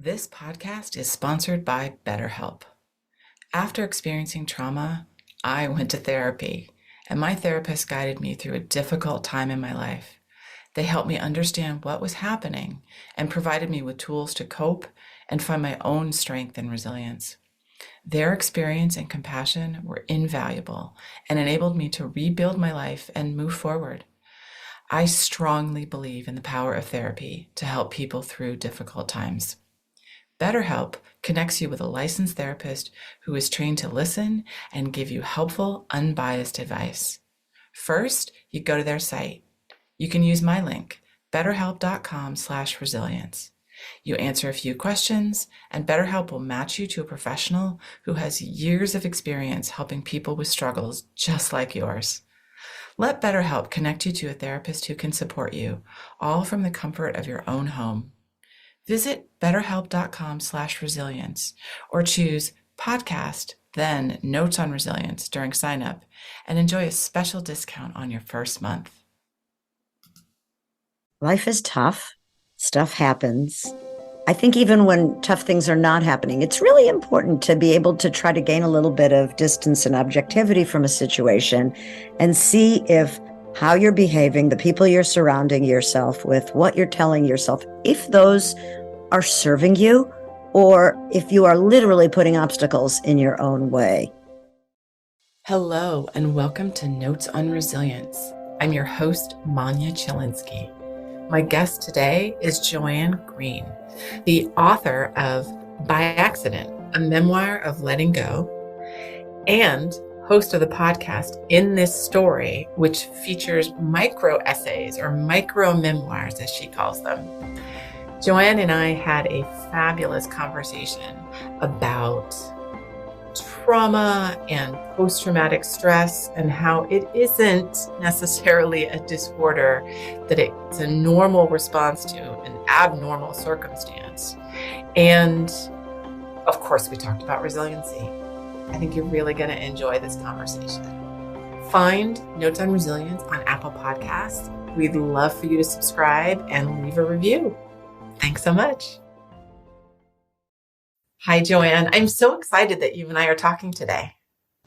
This podcast is sponsored by BetterHelp. After experiencing trauma, I went to therapy, and my therapist guided me through a difficult time in my life. They helped me understand what was happening and provided me with tools to cope and find my own strength and resilience. Their experience and compassion were invaluable and enabled me to rebuild my life and move forward. I strongly believe in the power of therapy to help people through difficult times. BetterHelp connects you with a licensed therapist who is trained to listen and give you helpful, unbiased advice. First, you go to their site. You can use my link, betterhelp.com/resilience. You answer a few questions, and BetterHelp will match you to a professional who has years of experience helping people with struggles just like yours. Let BetterHelp connect you to a therapist who can support you, all from the comfort of your own home. Visit betterhelp.com/resilience or choose podcast, then Notes on Resilience during sign up and enjoy a special discount on your first month. Life is tough. Stuff happens. I think even when tough things are not happening, it's really important to be able to try to gain a little bit of distance and objectivity from a situation and see if how you're behaving, the people you're surrounding yourself with, what you're telling yourself, if those are serving you or if you are literally putting obstacles in your own way. Hello, and welcome to Notes on Resilience. I'm your host, Manya Chilinsky. My guest today is Joanne Green, the author of By Accident, a Memoir of Letting Go, and host of the podcast In This Story, which features micro essays or micro memoirs, as she calls them. Joanne and I had a fabulous conversation about trauma and post-traumatic stress and how it isn't necessarily a disorder, that it's a normal response to an abnormal circumstance. And of course, we talked about resiliency. I think you're really going to enjoy this conversation. Find Notes on Resilience on Apple Podcasts. We'd love for you to subscribe and leave a review. Thanks so much. Hi, Joanne. I'm so excited that you and I are talking today.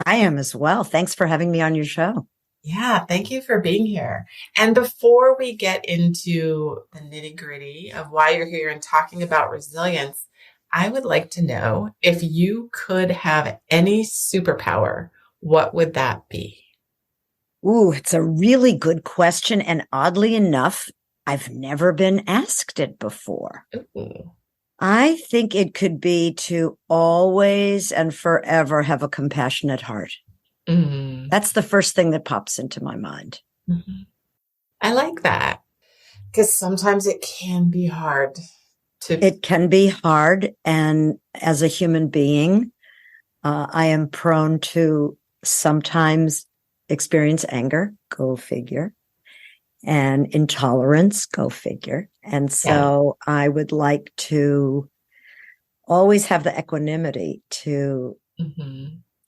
I am as well. Thanks for having me on your show. Yeah, thank you for being here. And before we get into the nitty-gritty of why you're here and talking about resilience, I would like to know, if you could have any superpower, what would that be? Ooh, it's a really good question. And oddly enough, I've never been asked it before. Ooh. I think it could be to always and forever have a compassionate heart. Mm-hmm. That's the first thing that pops into my mind. Mm-hmm. I like that, because sometimes it can be hard to. It can be hard. And as a human being, I am prone to sometimes experience anger, go figure, and intolerance, go figure. And so I would like to always have the equanimity to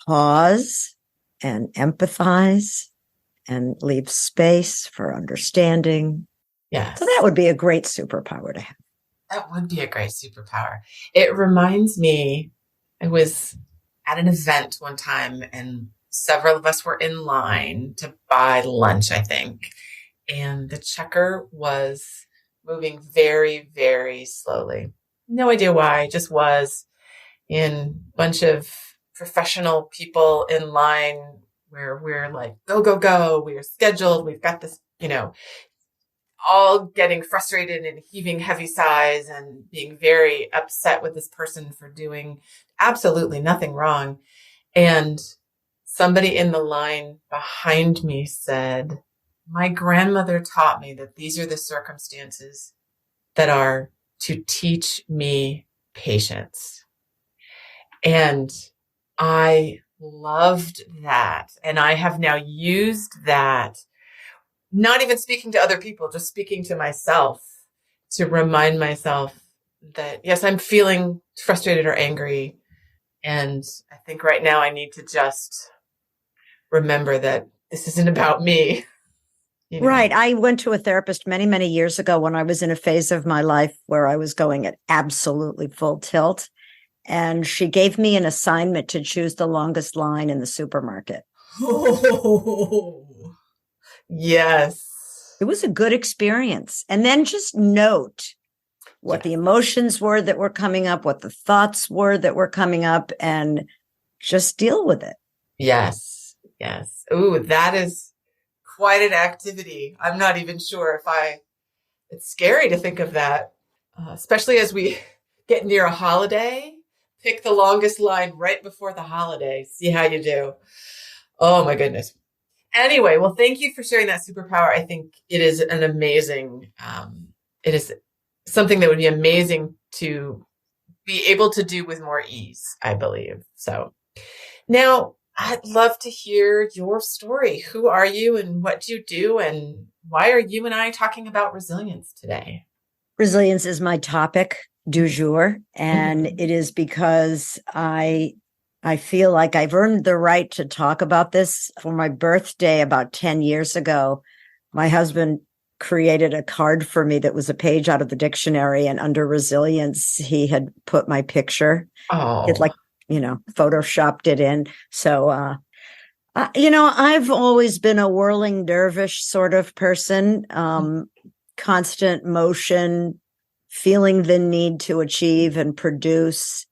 pause and empathize and leave space for understanding. Yes. So that would be a great superpower to have. That would be a great superpower. It reminds me, I was at an event one time and several of us were in line to buy lunch, I think. And the checker was moving very, very slowly. No idea why, just was. In a bunch of professional people in line where we're like, go, go, go. We are scheduled. We've got this, all getting frustrated and heaving heavy sighs and being very upset with this person for doing absolutely nothing wrong. And somebody in the line behind me said, my grandmother taught me that these are the circumstances that are to teach me patience. And I loved that. And I have now used that, not even speaking to other people, just speaking to myself, to remind myself that, yes, I'm feeling frustrated or angry. And I think right now I need to just remember that this isn't about me. you know. Right. I went to a therapist many, many years ago when I was in a phase of my life where I was going at absolutely full tilt. And she gave me an assignment to choose the longest line in the supermarket. Oh, yes. It was a good experience. And then just note what Yes. the emotions were that were coming up, what the thoughts were that were coming up, and just deal with it. Yes. Yes. Ooh, that is quite an activity. I'm not even sure if it's scary to think of that, especially as we get near a holiday. Pick the longest line right before the holiday. See how you do. Oh my goodness. Anyway, well, thank you for sharing that superpower. I think it is an amazing, it is something that would be amazing to be able to do with more ease, I believe. So now I'd love to hear your story. Who are you and what do you do? And why are you and I talking about resilience today? Resilience is my topic du jour, and Mhm. it is because I feel like I've earned the right to talk about this. For my birthday about 10 years ago, my husband created a card for me that was a page out of the dictionary, and under resilience, he had put my picture. It Oh, like, photoshopped it in. So, I've always been a whirling dervish sort of person, constant motion, feeling the need to achieve and produce,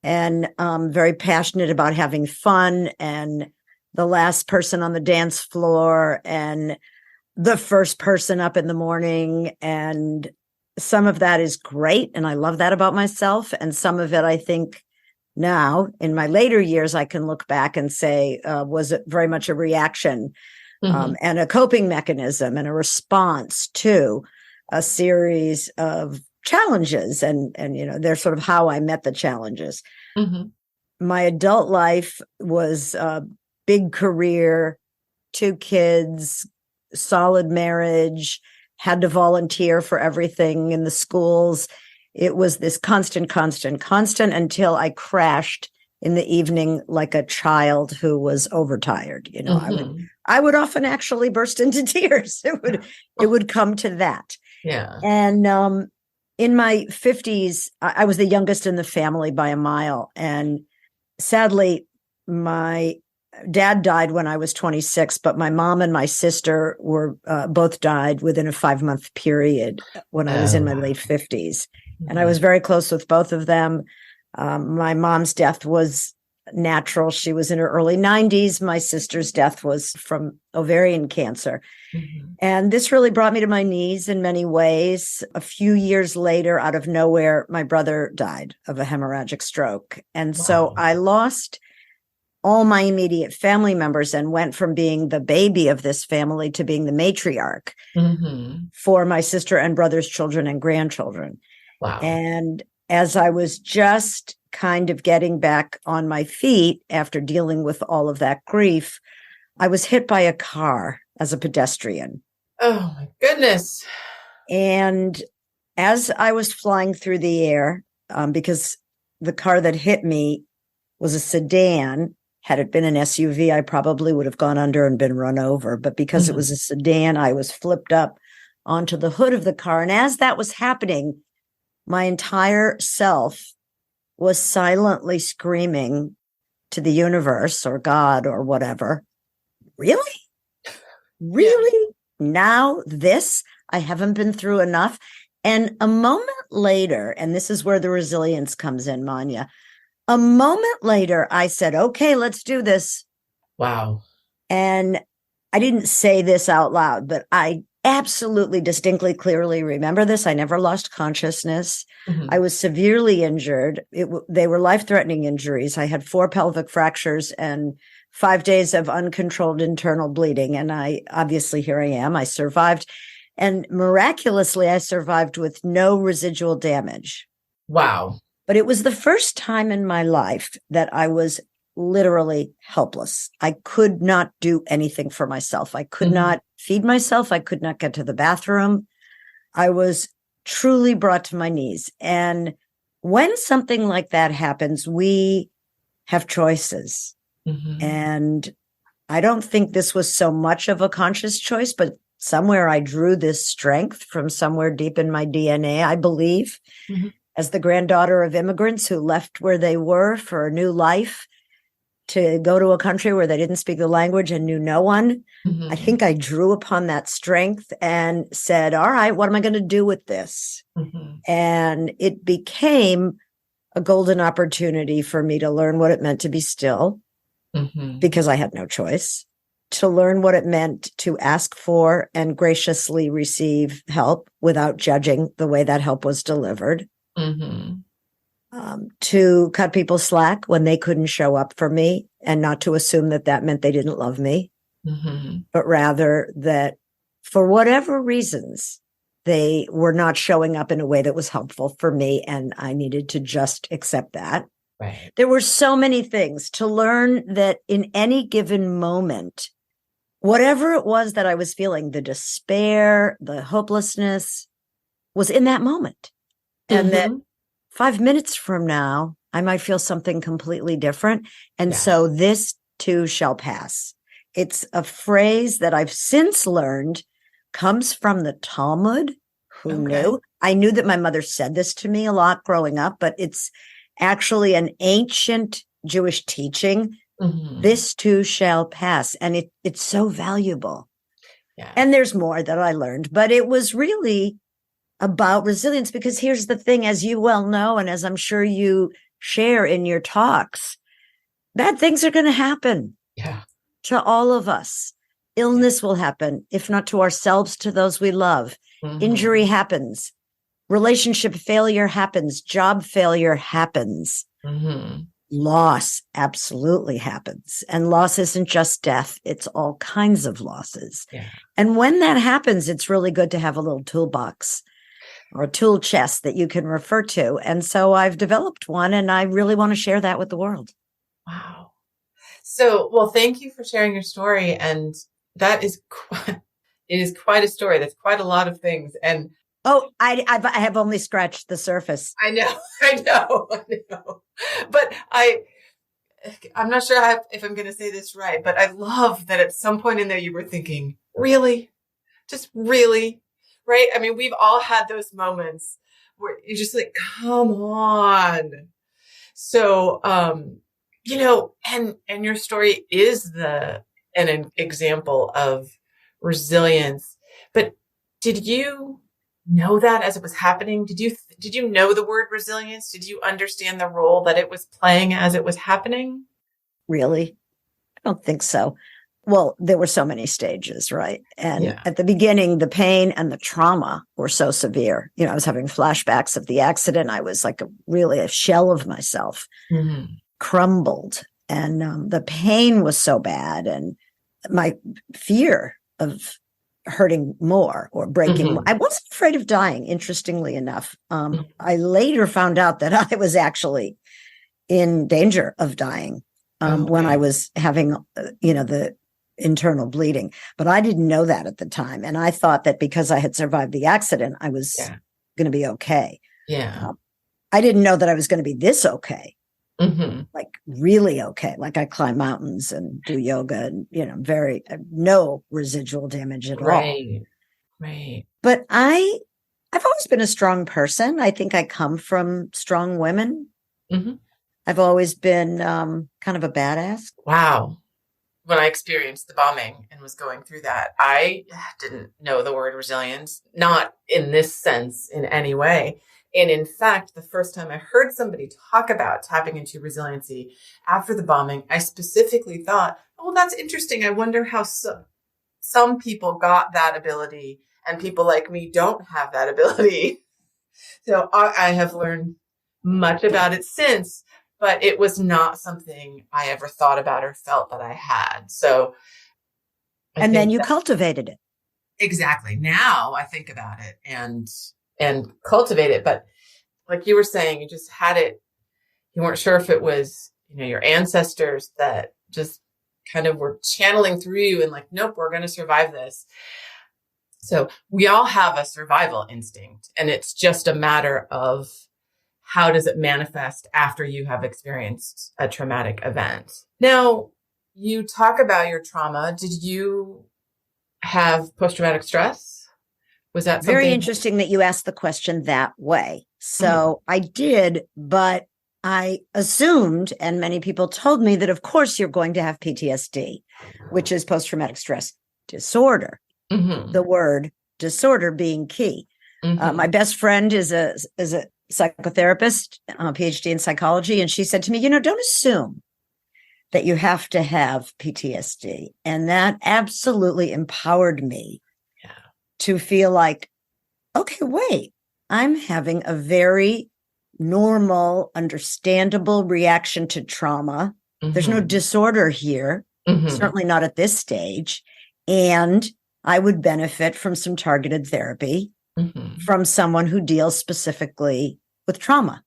and very passionate about having fun, and the last person on the dance floor, and the first person up in the morning. And some of that is great. And I love that about myself. And some of it, I think, now in my later years, I can look back and say, was it very much a reaction, mhm. and a coping mechanism and a response to a series of challenges. And they're sort of how I met the challenges. Mhm. My adult life was a big career, 2 kids, solid marriage, had to volunteer for everything in the schools. It was this constant, constant, constant until I crashed in the evening like a child who was overtired. Mhm. I would often actually burst into tears. It would come to that. Yeah. And in my 50s, I was the youngest in the family by a mile. And sadly, my dad died when I was 26, but my mom and my sister were both died within a 5-month period when I was in Oh, my wow. late 50s. And I Mhm. was very close with both of them. My mom's death was natural. She was in her early 90s. My sister's death was from ovarian cancer. Mhm. And this really brought me to my knees in many ways. A few years later, out of nowhere, my brother died of a hemorrhagic stroke. And so Wow. I lost all my immediate family members and went from being the baby of this family to being the matriarch Mhm. for my sister and brother's children and grandchildren. Wow. And as I was just kind of getting back on my feet after dealing with all of that grief, I was hit by a car as a pedestrian. Oh my goodness. And as I was flying through the air, because the car that hit me was a sedan. Had it been an SUV, I probably would have gone under and been run over. But because it was Mhm. a sedan, I was flipped up onto the hood of the car. And as that was happening, my entire self was silently screaming to the universe or God or whatever, really? Yeah. Really? Now this? I haven't been through enough. And a moment later, and this is where the resilience comes in, Manya. A moment later, I said, okay, let's do this. Wow. And I didn't say this out loud, but I absolutely distinctly clearly remember this. I never lost consciousness. I Mhm. was severely injured. They were life-threatening injuries. I had 4 pelvic fractures and 5 days of uncontrolled internal bleeding. And here I am. I survived. And miraculously, I survived with no residual damage. Wow. But it was the first time in my life that I was literally helpless. I could not do anything for myself. I could Mhm. not feed myself. I could not get to the bathroom. I was truly brought to my knees. And when something like that happens, we have choices. Mhm. And I don't think this was so much of a conscious choice, but somewhere I drew this strength from somewhere deep in my DNA, I believe, as the granddaughter of immigrants who left where they were for a new life to go to a country where they didn't speak the language and knew no one. I think I drew upon that strength and said, all right, what am I going to do with this? And it became a golden opportunity for me to learn what it meant to be still, because I had no choice, to learn what it meant to ask for and graciously receive help without judging the way that help was delivered, to cut people slack when they couldn't show up for me, and not to assume that that meant they didn't love me, but rather that for whatever reasons, they were not showing up in a way that was helpful for me, and I needed to just accept that. Right. There were so many things to learn that in any given moment, whatever it was that I was feeling, the despair, the hopelessness, was in that moment. And that 5 minutes from now, I might feel something completely different. And so this too shall pass. It's a phrase that I've since learned comes from the Talmud. Who knew? I knew that my mother said this to me a lot growing up, but it's actually an ancient Jewish teaching. This too shall pass. And it's so valuable. And there's more that I learned, but it was really about resilience, because here's the thing, as you well know, and as I'm sure you share in your talks, bad things are going to happen to all of us. Illness will happen, if not to ourselves, to those we love. Injury happens. Relationship failure happens. Job failure happens. Loss absolutely happens. And loss isn't just death. It's all kinds of losses. And when that happens, it's really good to have a little toolbox or a tool chest that you can refer to. And so I've developed one, and I really want to share that with the world. Wow. So, well, thank you for sharing your story. And that is it is quite a story. That's quite a lot of things. And I have only scratched the surface. I know. But I'm not sure if I'm going to say this right, but I love that at some point in there you were thinking, really? Just really? Right? I mean, we've all had those moments where you're just like, come on. So, and your story is an example of resilience. But did you know that as it was happening? Did you know the word resilience? Did you understand the role that it was playing as it was happening? Really? I don't think so. Well, there were so many stages, right? And at the beginning, the pain and the trauma were so severe. I was having flashbacks of the accident. I was like really a shell of myself, crumbled. And the pain was so bad. And my fear of hurting more or breaking more. I wasn't afraid of dying, interestingly enough. I later found out that I was actually in danger of dying when I was having, the internal bleeding. But I didn't know that at the time. And I thought that because I had survived the accident, I was going to be okay. I didn't know that I was going to be this okay. Like really okay. Like I climb mountains and do yoga and, no residual damage at all. Right. But I've always been a strong person. I think I come from strong women. I've always been kind of a badass. Wow. When I experienced the bombing and was going through that, I didn't know the word resilience, not in this sense in any way. And in fact, the first time I heard somebody talk about tapping into resiliency after the bombing, I specifically thought, oh, that's interesting. I wonder how some people got that ability and people like me don't have that ability. So I have learned much about it since, but it was not something I ever thought about or felt that I had. So, and then you cultivated it. Exactly. Now I think about it and cultivate it. But like you were saying, you just had it. You weren't sure if it was, your ancestors that just kind of were channeling through you and like, nope, we're going to survive this. So we all have a survival instinct, and it's just a matter of how does it manifest after you have experienced a traumatic event. Now, you talk about your trauma. Did you have post-traumatic stress? Was that Very something? interesting that you asked the question that way. Mhm. So I did, but I assumed, and many people told me that, of course, you're going to have PTSD, which is post traumatic stress disorder. Mhm. The word disorder being key. My Mhm. best friend is a psychotherapist, PhD in psychology, and she said to me, don't assume that you have to have PTSD. And that absolutely empowered me Yeah. to feel like, okay, wait, I'm having a very normal, understandable reaction to trauma. There's no Mhm. disorder here, Mhm. certainly not at this stage. And I would benefit from some targeted therapy Mhm. from someone who deals specifically with trauma.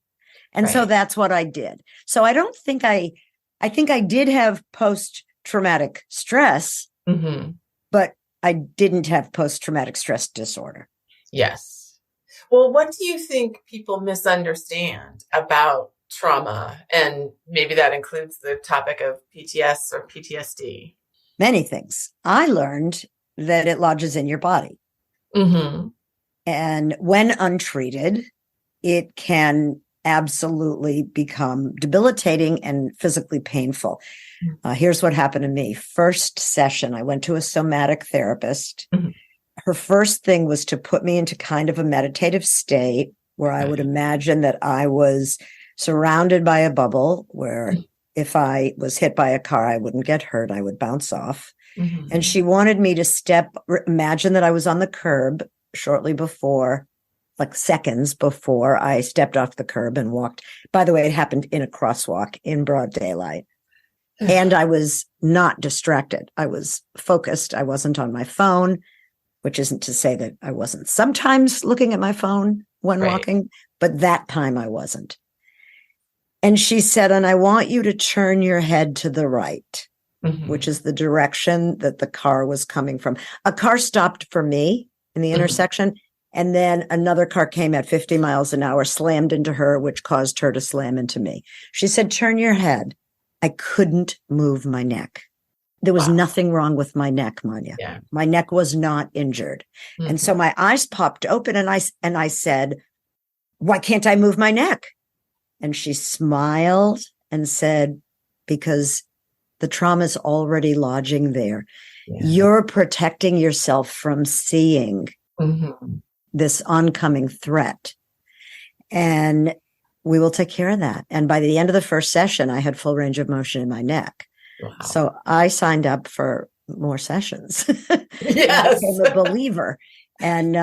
And so Right. that's what I did. So I don't think I think I did have post traumatic stress, Mhm. but I didn't have post traumatic stress disorder. Yes. Well, what do you think people misunderstand about trauma? And maybe that includes the topic of PTS or PTSD. Many things. I learned that it lodges in your body. Mhm. And when untreated, it can absolutely become debilitating and physically painful. Here's what happened to me. First session, I went to a somatic therapist. Mhm. Her first thing was to put me into kind of a meditative state where I would Okay. imagine that I was surrounded by a bubble where if I was hit by a car, I wouldn't get hurt. I would bounce off. And Mhm. she wanted me to imagine that I was on the curb shortly before, like seconds before I stepped off the curb and walked. By the way, it happened in a crosswalk in broad daylight. And I was not distracted. I was focused. I wasn't on my phone, which isn't to say that I wasn't sometimes looking at my phone when Right. walking, but that time I wasn't. And she said, and I want you to turn your head to the right, which Mhm. is the direction that the car was coming from. A car stopped for me in the Mhm. intersection, and then another car came at 50 miles an hour, slammed into her, which caused her to slam into me. She said, turn your head. I couldn't move my neck. There was Wow. nothing wrong with my neck, Manya. Yeah. My neck was not injured. And Mhm. so my eyes popped open and I said, why can't I move my neck? And she smiled and said, because the trauma is already lodging there. Yeah. You're protecting yourself from seeing Mhm. this oncoming threat. And we will take care of that. And by the end of the first session, I had full range of motion in my neck. Wow. So I signed up for more sessions and Yes. became a believer. And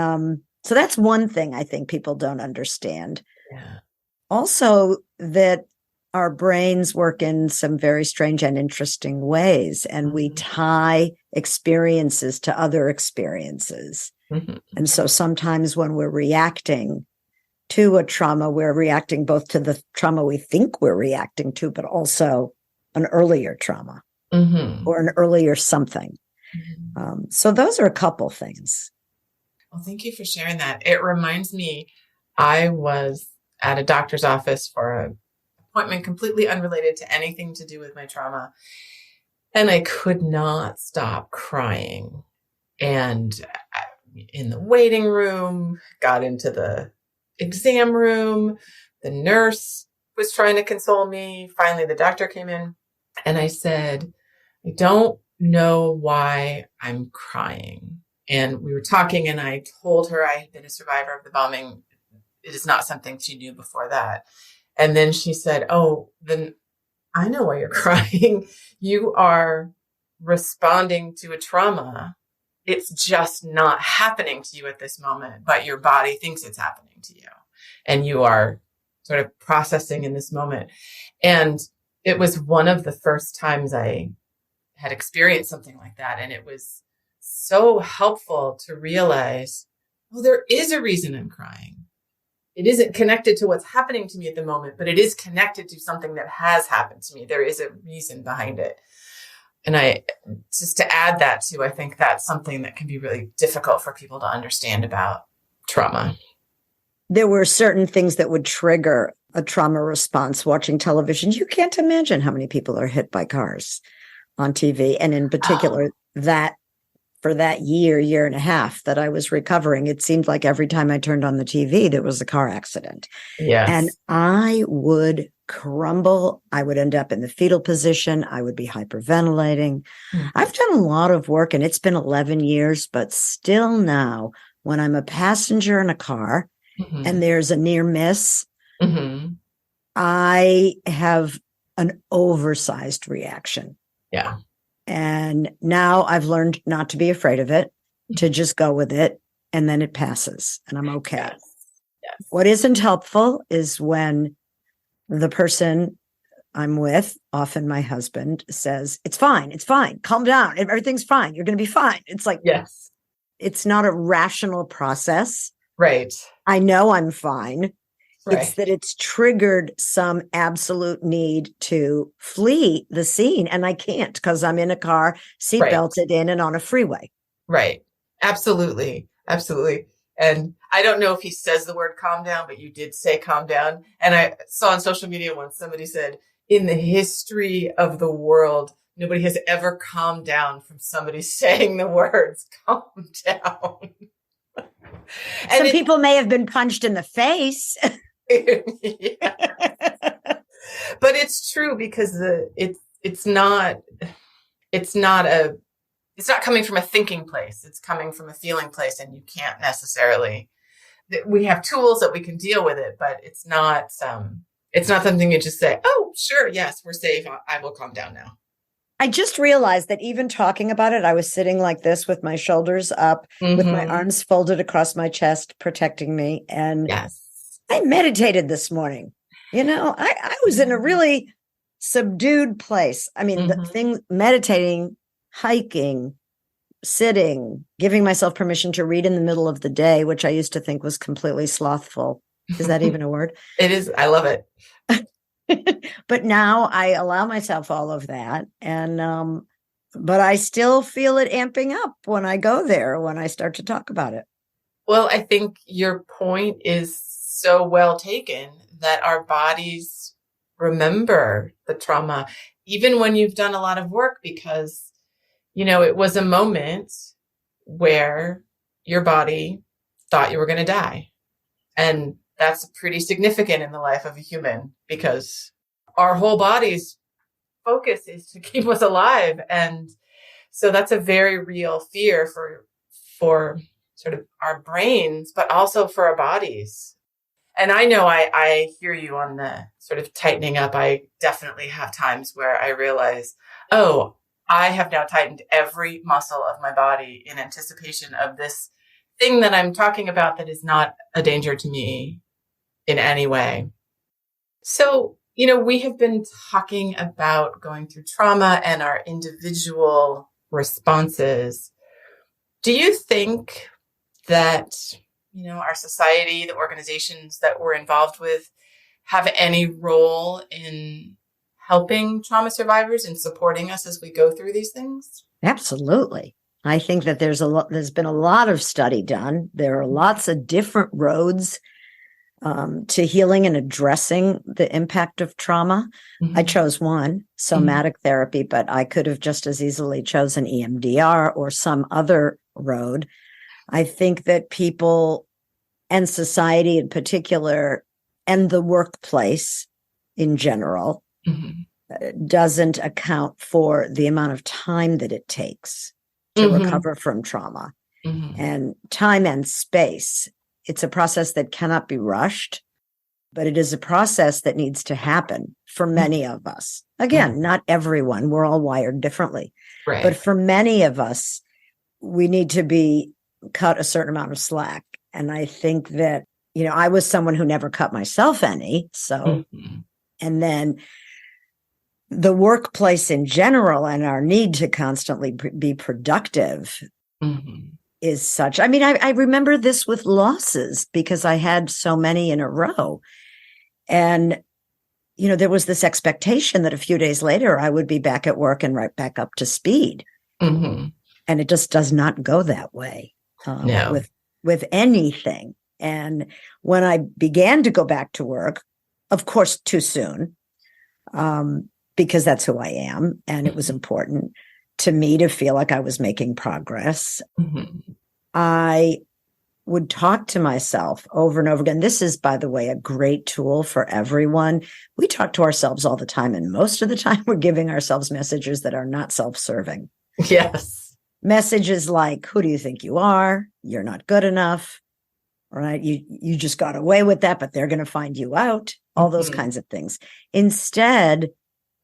so that's one thing I think people don't understand. Yeah. Also, that our brains work in some very strange and interesting ways, and we Mhm. tie experiences to other experiences. Mhm. And so sometimes when we're reacting to a trauma, we're reacting both to the trauma we think we're reacting to, but also an earlier trauma Mhm. or an earlier something. Mhm. So those are a couple things. Well, thank you for sharing that. It reminds me, I was at a doctor's office for an appointment completely unrelated to anything to do with my trauma, and I could not stop crying. And in the waiting room, got into the exam room. The nurse was trying to console me. Finally, the doctor came in, and I said, I don't know why I'm crying. And we were talking, and I told her I had been a survivor of the bombing. It is not something she knew before that. And then she said, oh, then I know why you're crying. You are responding to a trauma. It's just not happening to you at this moment, but your body thinks it's happening to you. And you are sort of processing in this moment. And it was one of the first times I had experienced something like that. And it was so helpful to realize, oh, there is a reason I'm crying. It isn't connected to what's happening to me at the moment, but it is connected to something that has happened to me. There is a reason behind it. And I, just to add that to, I think that's something that can be really difficult for people to understand about trauma. There were certain things that would trigger a trauma response watching television. You can't imagine how many people are hit by cars on TV. And in Oh, particular, that for that year and a half that I was recovering, it seemed like every time I turned on the TV, there was a car accident. And Yes. I would crumble. I would end up in the fetal position. I would be hyperventilating. Mm-hmm. I've done a lot of work, and it's been 11 years, but still now, when I'm a passenger in a car and there's a near miss, I have an oversized reaction. Yeah. And now I've learned not to be afraid of it, to just go with it, and then it passes and I'm okay. Yes. Yes. What isn't helpful is when the person I'm with, often my husband, says, it's fine, calm down, everything's fine, you're going to be fine. It's like, yes, it's not a rational process. Right. I know I'm fine. Right. It's that it's triggered some absolute need to flee the scene. And I can't because I'm in a car, seatbelted in and on a freeway. Right. Absolutely. Absolutely. And I don't know if he says the word calm down, but you did say calm down. And I saw on social media once somebody said, in the history of the world, nobody has ever calmed down from somebody saying the words calm down. And some people may have been punched in the face. Yeah. But it's true because it's not coming from a thinking place. It's coming from a feeling place, and you can't necessarily. We have tools that we can deal with it, but it's not something you just say, "Oh, sure, yes, we're safe. I will calm down now." I just realized that even talking about it, I was sitting like this with my shoulders up, with my arms folded across my chest, protecting me. And yes. I meditated this morning. I was in a really subdued place. I mean, the thing, meditating, hiking, sitting, giving myself permission to read in the middle of the day, which I used to think was completely slothful. Is that even a word? It is. I love it. But now I allow myself all of that. And, but I still feel it amping up when I go there, when I start to talk about it. Well, I think your point is so well taken that our bodies remember the trauma, even when you've done a lot of work, because, it was a moment where your body thought you were going to die. And that's pretty significant in the life of a human because our whole body's focus is to keep us alive. And so that's a very real fear for sort of our brains, but also for our bodies. And I know I hear you on the sort of tightening up. I definitely have times where I realize, oh, I have now tightened every muscle of my body in anticipation of this thing that I'm talking about that is not a danger to me in any way. So, we have been talking about going through trauma and our individual responses. Do you think that, our society, the organizations that we're involved with, have any role in helping trauma survivors and supporting us as we go through these things? Absolutely. I think that there's been a lot of study done. There are lots of different roads to healing and addressing the impact of trauma. I chose one, somatic therapy, but I could have just as easily chosen EMDR or some other road. I think that people and society in particular, and the workplace in general, doesn't account for the amount of time that it takes to recover from trauma. And time and space. It's a process that cannot be rushed, but it is a process that needs to happen for many of us. Again, not everyone. We're all wired differently. Right. But for many of us, we need to be cut a certain amount of slack. And I think that, I was someone who never cut myself any. So, and then the workplace in general and our need to constantly be productive is such. I mean, I remember this with losses because I had so many in a row. And, there was this expectation that a few days later I would be back at work and right back up to speed. And it just does not go that way with anything. And when I began to go back to work, of course, too soon, because that's who I am and it was important. to me to feel like I was making progress. Mm-hmm. I would talk to myself over and over again. This is, by the way, a great tool for everyone. We talk to ourselves all the time, and most of the time we're giving ourselves messages that are not self-serving. Yes. Messages like, who do you think you are? You're not good enough, right? You just got away with that, but they're going to find you out. All those kinds of things. Instead,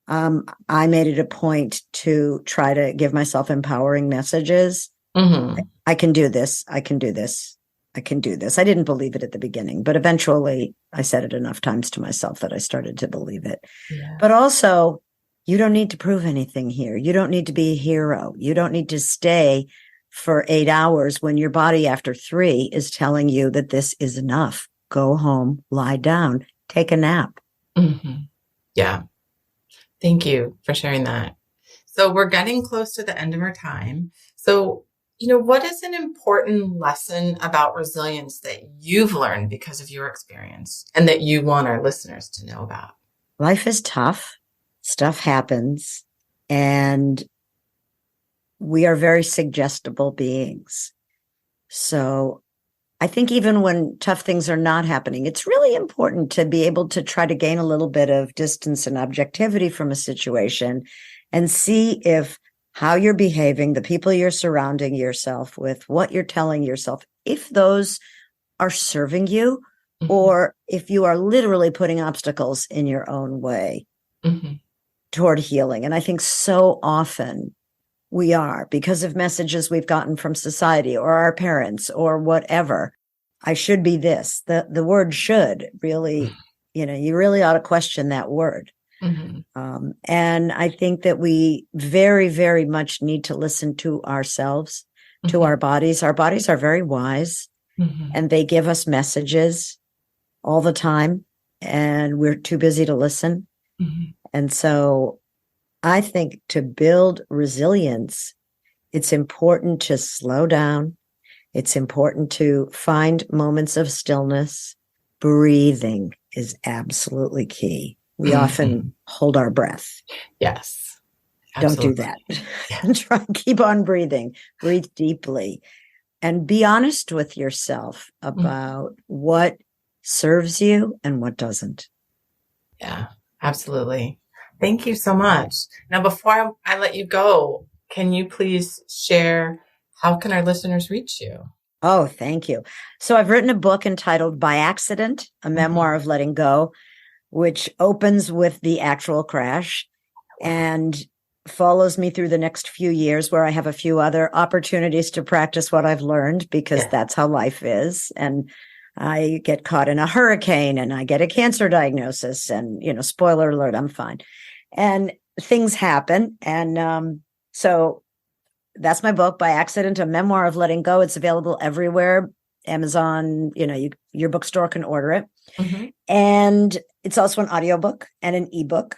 I made it a point to try to give myself empowering messages. Mm-hmm. I can do this. I can do this. I can do this. I didn't believe it at the beginning, but eventually I said it enough times to myself that I started to believe it. Yeah. But also, you don't need to prove anything here. You don't need to be a hero. You don't need to stay for 8 hours when your body after 3 is telling you that this is enough. Go home, lie down, take a nap. Mm-hmm. Yeah. Thank you for sharing that. So we're getting close to the end of our time. So, what is an important lesson about resilience that you've learned because of your experience and that you want our listeners to know about? Life is tough. Stuff happens. And we are very suggestible beings. So I think even when tough things are not happening, it's really important to be able to try to gain a little bit of distance and objectivity from a situation and see if how you're behaving, the people you're surrounding yourself with, what you're telling yourself, if those are serving you, Mm-hmm. or if you are literally putting obstacles in your own way Mm-hmm. toward healing. And I think so often we are, because of messages we've gotten from society or our parents or whatever. I should be this. The word should really, you really ought to question that word. Mm-hmm. And I think that we very, very much need to listen to ourselves, to our bodies. Our bodies are very wise, and they give us messages all the time, and we're too busy to listen. Mm-hmm. And so I think to build resilience, it's important to slow down. It's important to find moments of stillness. Breathing is absolutely key. We often hold our breath. Yes. Absolutely. Don't do that. Try keep on breathing. Breathe deeply. And be honest with yourself about what serves you and what doesn't. Yeah, absolutely. Thank you so much. Now, before I let you go, can you please share how can our listeners reach you? Oh, thank you. So I've written a book entitled By Accident, a Memoir of Letting Go, which opens with the actual crash and follows me through the next few years, where I have a few other opportunities to practice what I've learned, because that's how life is. And I get caught in a hurricane and I get a cancer diagnosis, and, spoiler alert, I'm fine. And things happen. And so that's my book, By Accident, a Memoir of Letting Go. It's available everywhere. Amazon, your bookstore can order it. Mm-hmm. And it's also an audiobook and an ebook.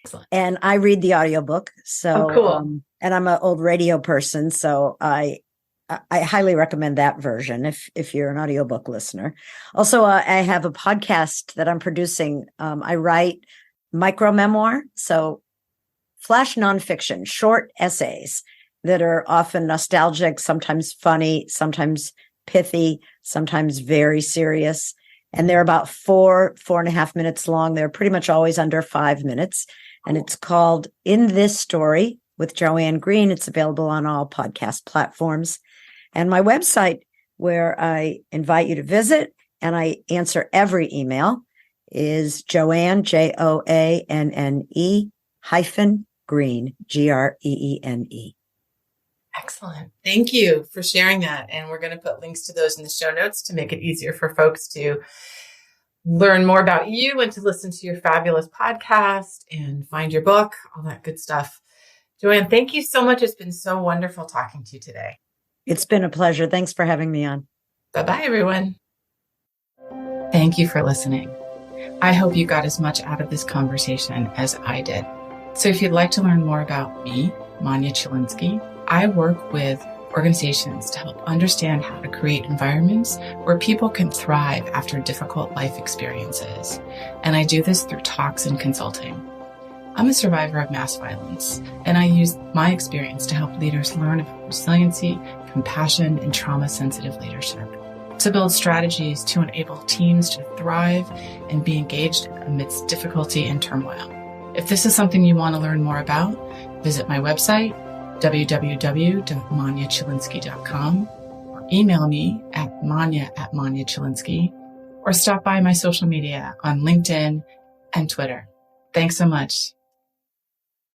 Excellent. And I read the audiobook. So, cool. And I'm an old radio person, so I highly recommend that version if you're an audiobook listener. Also, I have a podcast that I'm producing. I write micro memoir, so flash nonfiction, short essays that are often nostalgic, sometimes funny, sometimes pithy, sometimes very serious. And they're about 4.5 minutes long. They're pretty much always under 5 minutes. And it's called In This Story with Joanne Green. It's available on all podcast platforms. And my website, where I invite you to visit and I answer every email, is Joanne, JOANNE -Green, GREENE. Excellent. Thank you for sharing that. And we're going to put links to those in the show notes to make it easier for folks to learn more about you and to listen to your fabulous podcast and find your book, all that good stuff. Joanne, thank you so much. It's been so wonderful talking to you today. It's been a pleasure. Thanks for having me on. Bye-bye, everyone. Thank you for listening. I hope you got as much out of this conversation as I did. So if you'd like to learn more about me, Manya Chilinsky, I work with organizations to help understand how to create environments where people can thrive after difficult life experiences. And I do this through talks and consulting. I'm a survivor of mass violence, and I use my experience to help leaders learn about resiliency, compassion, and trauma-sensitive leadership, to build strategies to enable teams to thrive and be engaged amidst difficulty and turmoil. If this is something you want to learn more about, visit my website, www.manyachilinski.com, or email me at manya@manyachilinski, or stop by my social media on LinkedIn and Twitter. Thanks so much.